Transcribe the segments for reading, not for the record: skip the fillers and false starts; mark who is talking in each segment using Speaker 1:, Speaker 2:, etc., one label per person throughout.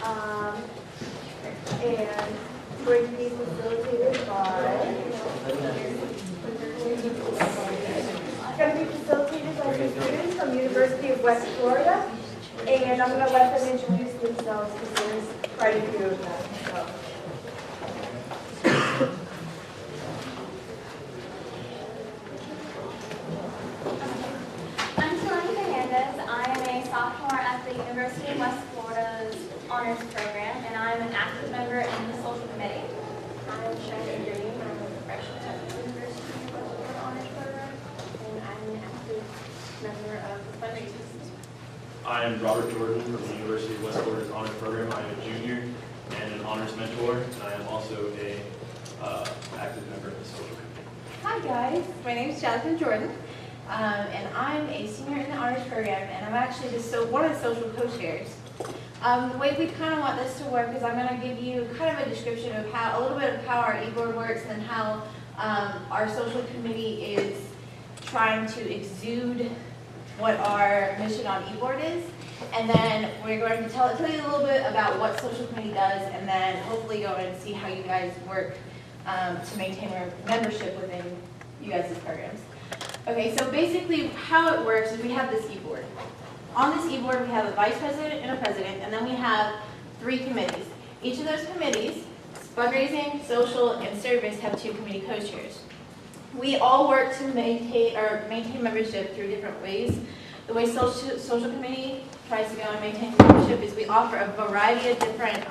Speaker 1: And going to be facilitated by, some students from University of West Florida. And I'm going to let them introduce themselves because there's quite a few of them. So.
Speaker 2: I'm Keilani Hernandez. I am a sophomore at the University of West Florida's Honors Program, and I'm an active member in the Social Committee.
Speaker 3: I'm Cheyenne. I'm a freshman at the University of West Florida Honors Program, and I'm an active member of the fundraisers.
Speaker 4: I am Robert Jordan from the University of West Florida's Honors Program. I am a junior and an honors mentor, and I am also a active member of the Social Committee.
Speaker 5: Hi guys, my name is Jasmine Jordan, and I'm a senior in the honors program, and I'm actually one of the social co-chairs. The way we kind of want this to work is I'm going to give you kind of a description of a little bit of how our e-board works and how our social committee is trying to exude what our mission on e-board is, and then we're going to tell you a little bit about what social committee does, and then hopefully go and see how you guys work to maintain our membership within you guys' programs. Okay, so basically how it works is we have this e-board. On this e-board we have a vice president and a president, and then we have 3 committees. Each of those committees, fundraising, social, and service, have 2 committee co-chairs. We all work to maintain membership through different ways. The way social committee tries to go and maintain membership is we offer a variety of different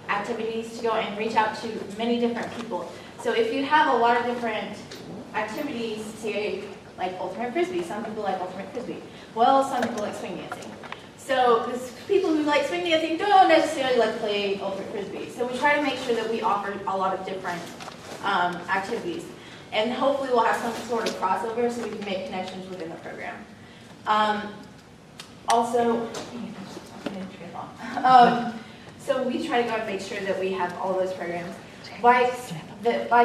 Speaker 5: activities to go and reach out to many different people. So if you have a lot of different activities, say like ultimate frisbee, some people like ultimate frisbee. Well, some people like swing dancing. So because people who like swing dancing don't necessarily like play ultimate frisbee. So we try to make sure that we offer a lot of different activities. And hopefully we'll have some sort of crossover so we can make connections within the program. So we try to go and make sure that we have all those programs. By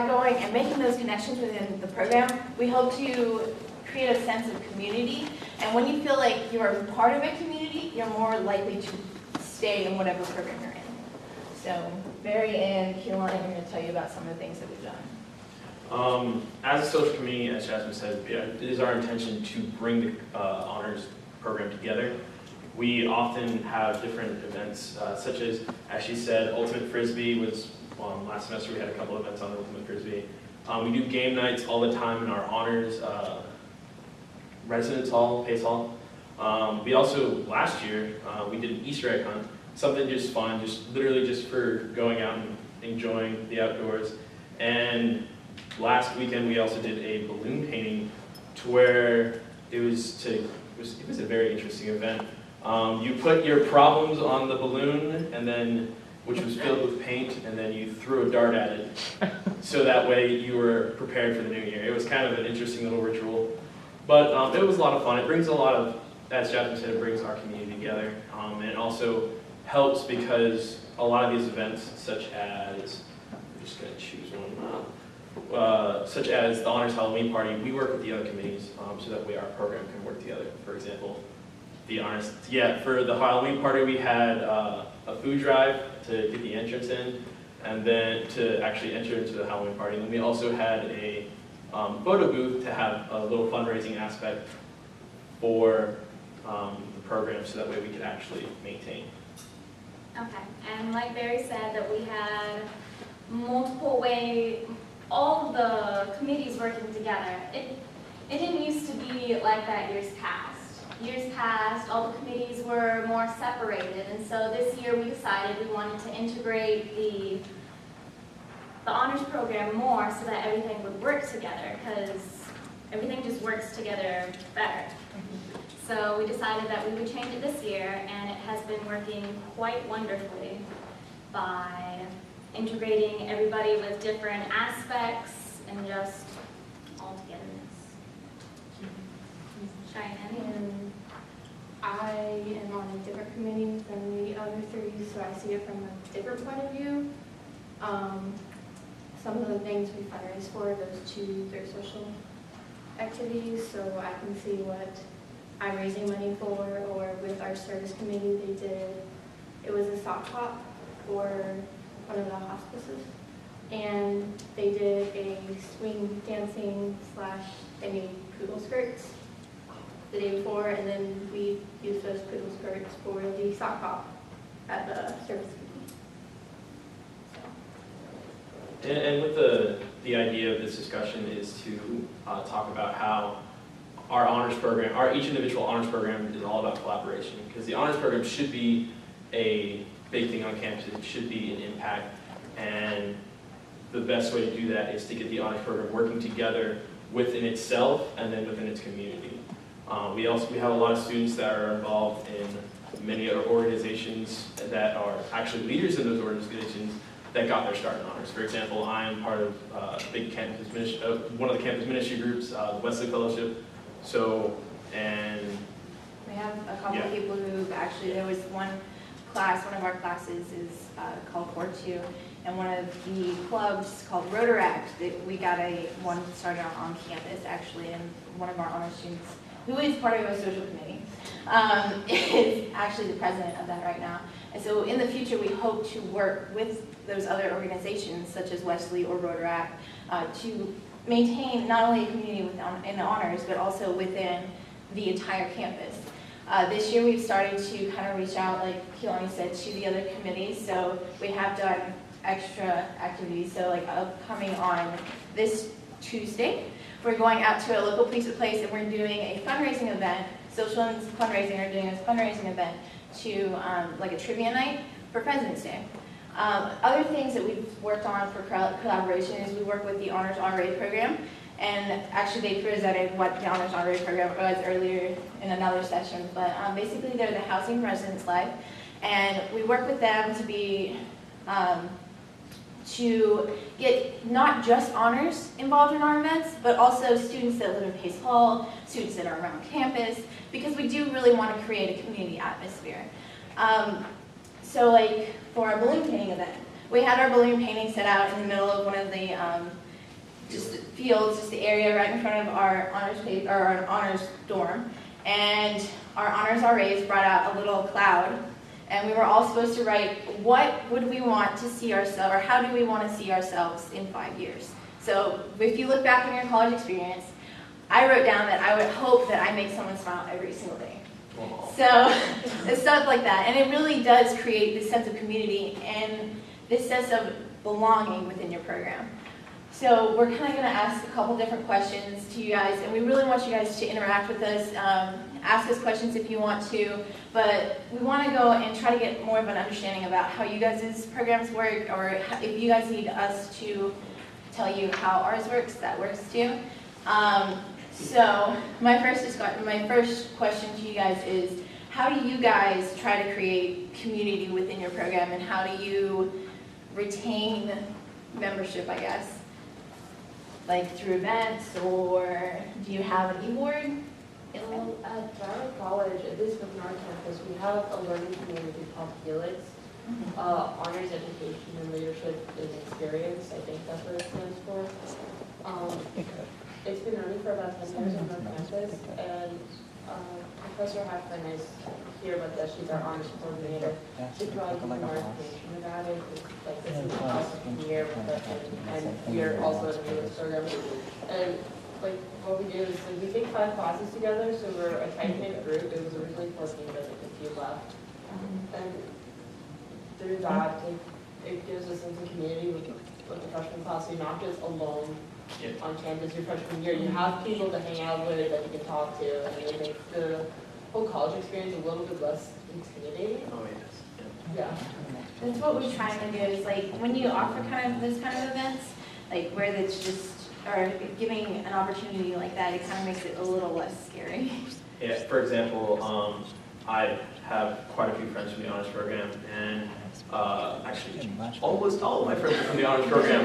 Speaker 5: going and making those connections within the program, we hope to create a sense of community. And when you feel like you're part of a community, you're more likely to stay in whatever program you're in. So Barry and Keilani are going to tell you about some of the things that we've done.
Speaker 4: As a social committee, as Jasmine said, it is our intention to bring the honors program together. We often have different events, such as she said, Ultimate Frisbee was, last semester we had a couple events on Ultimate Frisbee. We do game nights all the time in our honors residence hall, Pace Hall. We also, last year, we did an Easter egg hunt, something just fun, just literally just for going out and enjoying the outdoors. And last weekend we also did a balloon painting to where it was a very interesting event. You put your problems on the balloon, and then which was filled with paint, and then you threw a dart at it, so that way you were prepared for the new year. It was kind of an interesting little ritual, but it was a lot of fun. It brings a lot of, as Jasmine said, it brings our community together, and it also helps because a lot of these events, such as, I'm just going to choose one, such as the Honors Halloween Party, we work with the other committees so that way our program can work together. For example, for the Halloween Party we had a food drive to get the entrance in, and then to actually enter into the Halloween Party. And then we also had a photo booth to have a little fundraising aspect for the program so that way we could actually maintain.
Speaker 2: Okay, and like Barry said, that we had multiple ways, all the committees working together. It didn't used to be like that years past. Years past, all the committees were more separated, and so this year we decided we wanted to integrate the honors program more so that everything would work together, because everything just works together better. So we decided that we would change it this year, and it has been working quite wonderfully by integrating everybody with different aspects and just all togetherness. Cheyenne?
Speaker 3: And I am on a different committee than the other 3, so I see it from a different point of view. Some of the things we fundraise for, those 2 through social activities, so I can see what I'm raising money for, or with our service committee, they did It was a sock hop for one of the hospices. And they did a swing dancing / they made poodle skirts the day before, and then we used those poodle skirts for the sock hop at the service meeting.
Speaker 4: And with the idea of this discussion is to talk about how our honors program, each individual honors program is all about collaboration, because the honors program should be a big thing on campus. It should be an impact, and the best way to do that is to get the honors program working together within itself and then within its community. We have a lot of students that are involved in many other organizations that are actually leaders in those organizations that got their start in honors. For example, I am part of one of the campus ministry groups, the Wesley Fellowship. So, and
Speaker 5: We have a couple
Speaker 4: Yeah.
Speaker 5: of people who actually, there was one of our classes is called Core 2, and one of the clubs called Rotaract, that we got one started on campus actually, and one of our honor students, who is part of our social committee, is actually the president of that right now. And so in the future, we hope to work with those other organizations, such as Wesley or Rotaract, to maintain not only a community in honors, but also within the entire campus. This year, we've started to kind of reach out, like Keilani said, to the other committees. So we have done extra activities. So like upcoming on this Tuesday, we're going out to a local place and we're doing a fundraising event. Social and fundraising are doing a fundraising event to like a trivia night for President's Day. Other things that we've worked on for collaboration is we work with the Honors RA program, and actually they presented what the Honors RA program was earlier in another session, but basically they're the Housing Residence Life, and we work with them to be to get not just honors involved in our events, but also students that live in Pace Hall, students that are around campus, because we do really want to create a community atmosphere. So like for our balloon painting event, we had our balloon painting set out in the middle of one of the just fields, just the area right in front of our honors dorm, and our honors RAs brought out a little cloud, and we were all supposed to write what would we want to see ourselves, or how do we want to see ourselves in 5 years. So if you look back on your college experience, I wrote down that I would hope that I make someone smile every single day. So it's stuff like that, and it really does create this sense of community and this sense of belonging within your program. So we're kind of going to ask a couple different questions to you guys, and we really want you guys to interact with us. Ask us questions if you want to, but we want to go and try to get more of an understanding about how you guys' programs work, or if you guys need us to tell you how ours works, that works too. So my first question to you guys is, how do you guys try to create community within your program, and how do you retain membership, I guess? Like through events, or do you have an e-board?
Speaker 6: Well, at our college, at least within our campus, we have a learning community called Helix. Honors Education and Leadership and Experience, I think that's what it stands for. It's been running for about 10 years on our campus, and Professor Hackman is here with us. She's our honors coordinator. She provides more information about it. Like, this is also here with us, and we are also in the Helix program. And like what we do is like, we take 5 classes together, so we're a tight-knit group. It was originally 14, but like a few left. And through that, it gives us a sense of community with the freshman class. So you're not just alone on campus your freshman year. You have people to hang out with that you can talk to, and it makes the whole college experience a little bit less intimidating.
Speaker 4: Oh, yes.
Speaker 5: Yeah. That's what we're trying to do, is like when you offer kind of this kind of events, like where it's just, or giving an opportunity like that, it kind of makes it a little less scary.
Speaker 4: Yeah, for example, I have quite a few friends from the honors program, and actually almost all of my friends are from the honors program.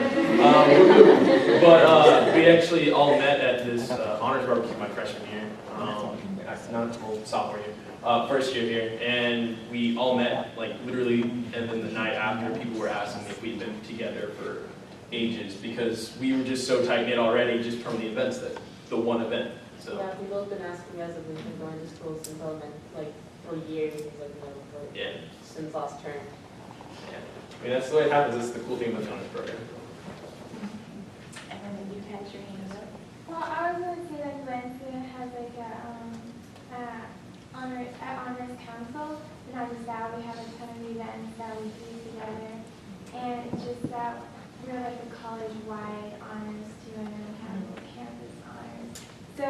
Speaker 4: But we actually all met at this honors barbecue my freshman year, not sophomore year, first year here, and we all met like literally, and then the night after, people were asking if we'd been together for ages, because we were just so tight knit already, just from the events, the one event. So
Speaker 6: yeah, people have been asking us if we've been going to school since for years, he's like, no, for,
Speaker 4: Yeah.
Speaker 6: since last term.
Speaker 4: Yeah. I mean, that's the way it happens. That's the cool thing about the honors program.
Speaker 5: And then you had your hand up.
Speaker 7: Well, I was gonna say that when student has like a honors council, and not just that, we have a ton of events that we do together, and it's just that we're like a college-wide honors too, and then we have like campus honors. So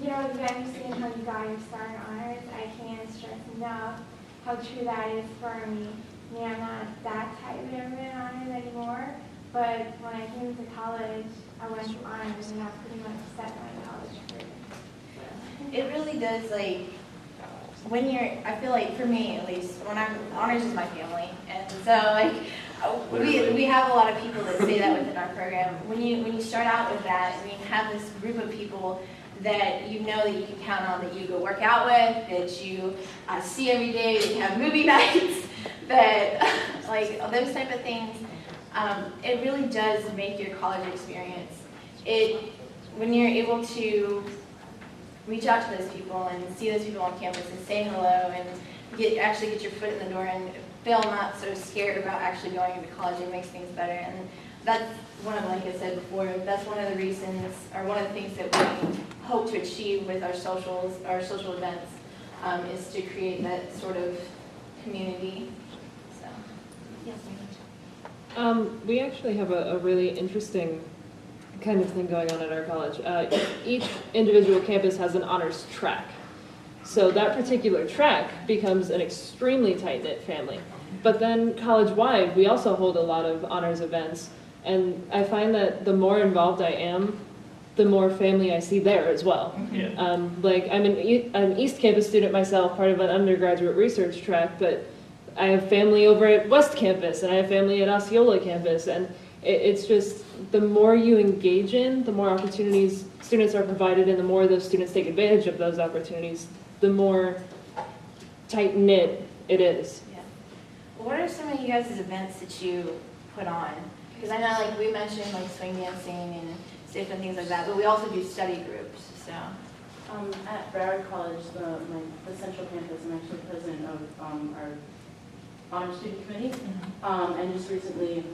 Speaker 7: again, you've seen how you got your star in honors. I can't stress enough how true that is for me. I'm not that tightly in honors anymore, but when I came to college, I went to honors, and that pretty much set my college career.
Speaker 5: It really does, like, when you're, I feel like for me at least, when honors is my family, and so like, we have a lot of people that say that within our program. When you start out with that, and you have this group of people that you know that you can count on, that you go work out with, that you see every day, that you have movie nights, that like those type of things, it really does make your college experience. When you're able to reach out to those people and see those people on campus and say hello and actually get your foot in the door and feel not so scared about actually going into college, it makes things better. And that's one of, like I said before, that's one of the reasons, or one of the things that we hope to achieve with our social events, is to create that sort of community. So, yes, ma'am.
Speaker 8: We actually have a really interesting kind of thing going on at our college. Each individual campus has an honors track. So that particular track becomes an extremely tight-knit family. But then college-wide, we also hold a lot of honors events. And I find that the more involved I am, the more family I see there as well.
Speaker 4: Yeah.
Speaker 8: Like I'm an East Campus student myself, part of an undergraduate research track, but I have family over at West Campus, and I have family at Osceola campus, and it's just, the more you engage in, the more opportunities students are provided, and the more those students take advantage of those opportunities, the more tight-knit it is.
Speaker 5: Yeah. What are some of you guys' events that you put on? Because I know, like, we mentioned, like, swing dancing and different things like that, but we also do study groups, so.
Speaker 6: At Broward College, the central campus, I'm actually president of our honor student committee. And just recently,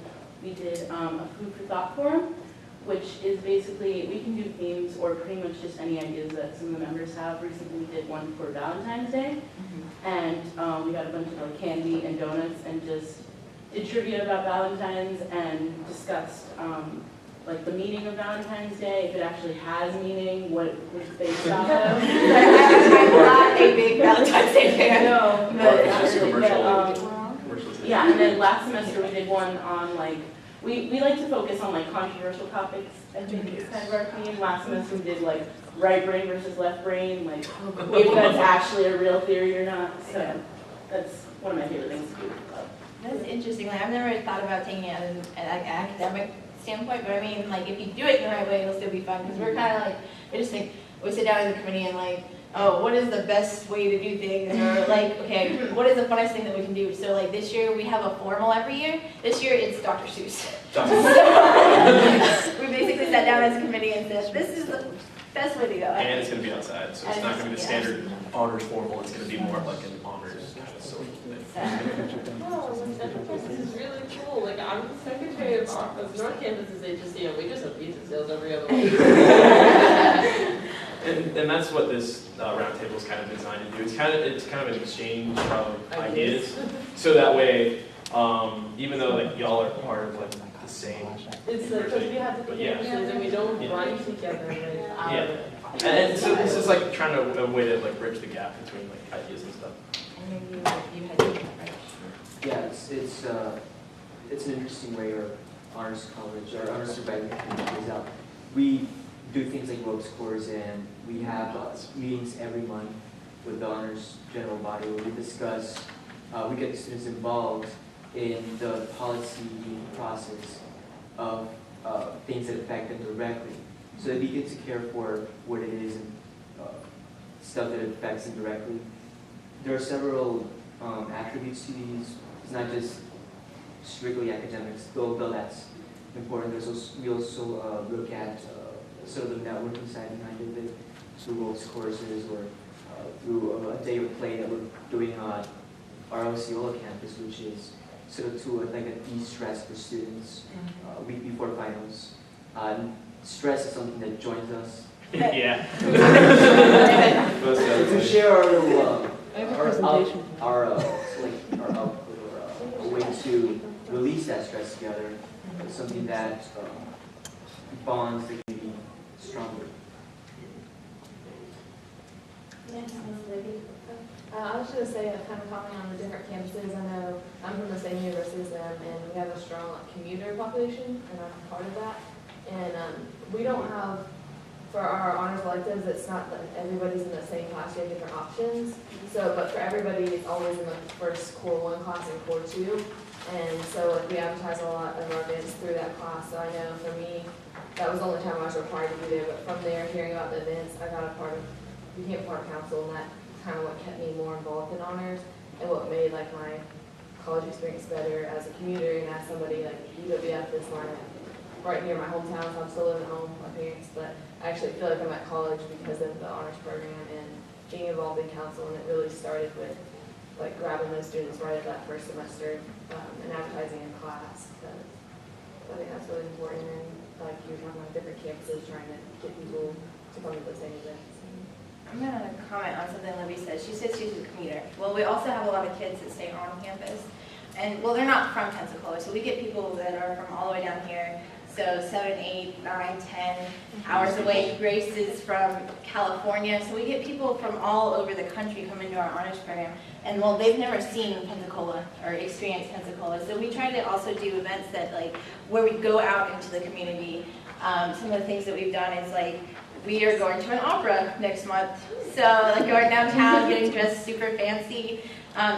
Speaker 6: we did a food for thought forum, which is basically, we can do themes or pretty much just any ideas that some of the members have. Recently, we did one for Valentine's Day, and we got a bunch of like candy and donuts and just did trivia about Valentine's and discussed like the meaning of Valentine's Day, if it actually has meaning, what it was based off of.
Speaker 5: I'm not a big Valentine's Day fan.
Speaker 6: No,
Speaker 4: Or it's just
Speaker 6: but yeah, and then last semester we did one on like, we like to focus on like controversial topics. I think it's kind of our theme. Last semester we did like right brain versus left brain, like if that's actually a real theory or not. So that's one of my favorite things to do.
Speaker 5: That's interesting. Like, I've never thought about taking it as an academic standpoint, but I mean, like, if you do it the right way, it'll still be fun, because we're kind of like, we just think, we sit down as a committee and like, oh, what is the best way to do things, or like, okay, what is the funnest thing that we can do? So like this year, we have a formal every year. This year, it's Dr. Seuss. We basically sat down as a committee and said, this is the best way to go.
Speaker 4: And it's going to be outside, so it's not going to be the standard honors formal. It's going to be more of like an honors kind of social thing.
Speaker 6: Oh, this is really cool. Like, I'm the secretary of North Campus's HSC, and we just have pizza sales every other week.
Speaker 4: And that's what this roundtable is kind of designed to do. It's kind of an exchange of ideas, so that way, even though like y'all are part of like the same.
Speaker 6: It's like, because we have different campuses and we don't run together. Like,
Speaker 4: Yeah. And so this is like trying to a way to like bridge the gap between like ideas and stuff.
Speaker 5: And then you had different, right?
Speaker 9: Yeah, it's an interesting way our honors college, our honors surviving community is out. We do things like road scores, and we have meetings every month with the honors general body where we discuss, we get the students involved in the policy process of things that affect them directly. So they begin to care for what it is and stuff that affects them directly. There are several attributes to these. It's not just strictly academics, though that's important. We also look at sort of the networking side behind it, through roles courses or through a day of play that we're doing on our Osceola campus, which is sort of to like a de-stress for students a week before finals. Stress is something that joins us.
Speaker 4: Yeah.
Speaker 9: To share our little,
Speaker 8: I have a presentation.
Speaker 9: our output or a way to release that stress together, something that bonds the community stronger.
Speaker 6: I was just going to say, kind of comment on the different campuses. I know I'm from the same university as them, and we have a strong commuter population, and I'm part of that. And we don't have, for our honors electives, it's not that everybody's in the same class, you have different options. So, but for everybody, it's always in the first core 1 class and core 2. And so like, we advertise a lot of our events through that class. So I know for me, that was the only time I was required to be there. But from there, hearing about the events, I got became part of council, and that kind of what kept me more involved in honors and what made like my college experience better as a commuter and as somebody like UWF is right near my hometown, so I'm still living at home with my parents, but I actually feel like I'm at college because of the honors program and being involved in council, and it really started with like grabbing those students right at that first semester and advertising in class, because I think that's really important, and like you were talking about different campuses trying to get people to come to the same events.
Speaker 5: I'm going to comment on something Libby said. She said she's a commuter. Well, we also have a lot of kids that stay on campus. And, well, they're not from Pensacola, so we get people that are from all the way down here. So 7, 8, 9, 10 hours away. Grace is from California. So we get people from all over the country come into our honors program. And, well, they've never seen Pensacola or experienced Pensacola. So we try to also do events that, like, where we go out into the community. Some of the things that we've done is, like, we are going to an opera next month. So like going downtown, getting dressed super fancy,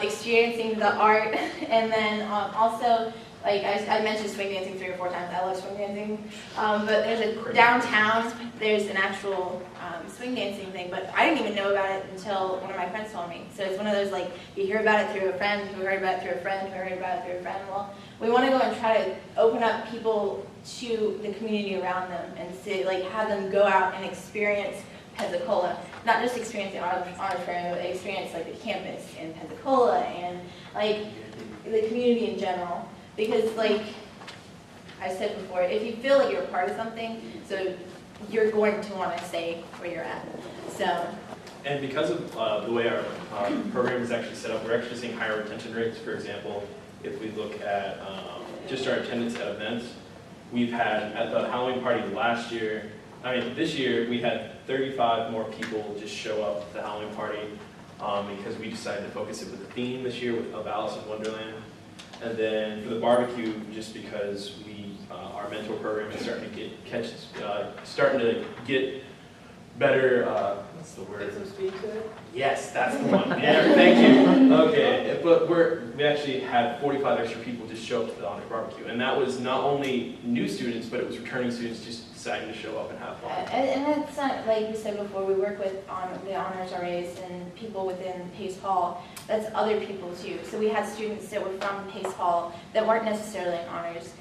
Speaker 5: experiencing the art, and then also, like I mentioned swing dancing 3 or 4 times. I love swing dancing. But there's a downtown, there's an actual swing dancing thing, but I didn't even know about it until one of my friends told me. So it's one of those like, you hear about it through a friend, who heard about it through a friend, who heard about it through a friend. Well, we want to go and try to open up people to the community around them and say, like, have them go out and experience Pensacola. Not just experience the honors program, but experience like the campus in Pensacola and like the community in general. Because like I said before, if you feel like you're a part of something, so you're going to want to stay where you're at. So.
Speaker 4: And because of the way our program is actually set up, we're actually seeing higher retention rates. For example, if we look at just our attendance at events, we've had at the Halloween party last year, this year we had 35 more people just show up at the Halloween party because we decided to focus it with a theme this year of Alice in Wonderland. And then for the barbecue, just because our mentor program is starting to get better. What's the word?
Speaker 6: Get some speed to it?
Speaker 4: Yes, that's the one. Yeah, thank you. Okay, but we actually had 45 extra people just show up to the honors barbecue, and that was not only new students, but it was returning students just deciding to show up and have fun.
Speaker 5: And that's not, like we said before, we work with the honors RAs and people within Pace Hall. That's other people too. So we had students that were from Pace Hall that weren't necessarily in honors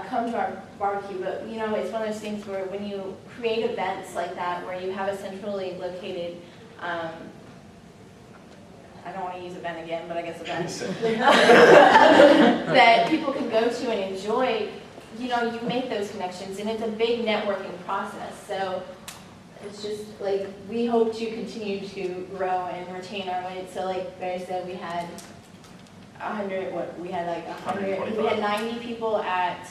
Speaker 5: come to our barbecue. But you know, it's one of those things where when you create events like that, where you have a centrally located, I don't want to use event again, but I guess event that people can go to and enjoy. You know, you make those connections, and it's a big networking process. So it's just like we hope to continue to grow and retain our way. So like Barry said, we had 100. We had like 100. We had 90 people at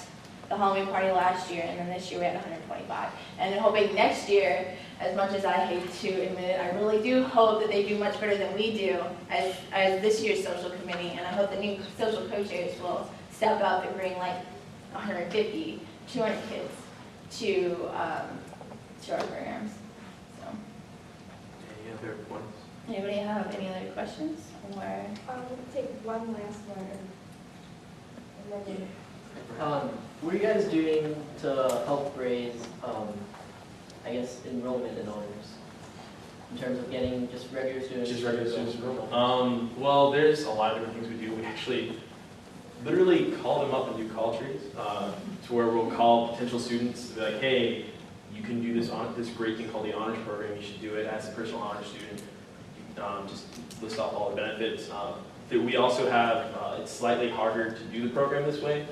Speaker 5: the Halloween party last year, and then this year we had 125. And then hoping next year, as much as I hate to admit it, I really do hope that they do much better than we do as this year's social committee. And I hope the new social co-chairs will step up and bring like 150, 200 kids to our programs. So,
Speaker 4: Any other points?
Speaker 5: anybody have any other questions? Or
Speaker 1: We'll take one last one. And then
Speaker 10: What are you guys doing to help raise, I guess, enrollment in honors? In terms of getting just regular students?
Speaker 4: Just regular students enrolled. Well, there's a lot of different things we do. We actually literally call them up and do call trees to where we'll call potential students to be like, hey, you can do this great thing called the honors program. You should do it as a personal honors student. just list off all the benefits. That we also have, it's slightly harder to do the program this way,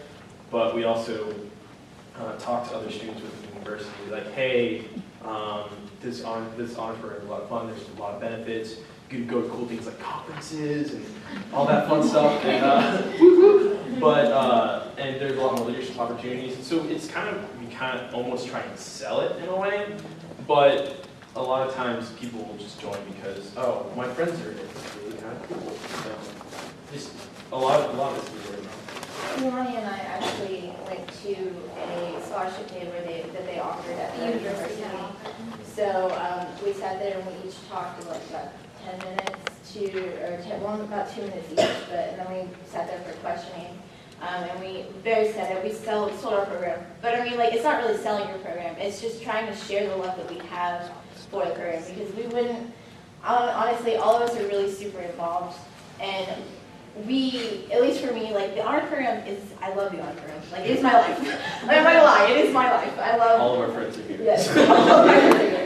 Speaker 4: but we also talk to other students within the university, like, hey, this honors program is a lot of fun, there's a lot of benefits, you can go to cool things like conferences and all that fun stuff, and, and there's a lot more leadership opportunities, and so it's we kind of almost try and sell it in a way, but a lot of times people will just join because, oh, my friends are in it, it's really kind of cool, so just a lot of it's really nice.
Speaker 5: Keilani and I actually went to a scholarship day that they offered at the university. So we sat there and we each talked in like about 10 minutes about 2 minutes each, and then we sat there for questioning. And we said that we sold our program. But I mean, like, it's not really selling your program. It's just trying to share the love that we have for the program, because we wouldn't, honestly, all of us are really super involved. And at least for me, like, the honor program I love the honor program. Like, it is my life. I'm not gonna lie, it is my life. I love.
Speaker 4: All of our friends are here.
Speaker 5: Yes, all of my friends are here.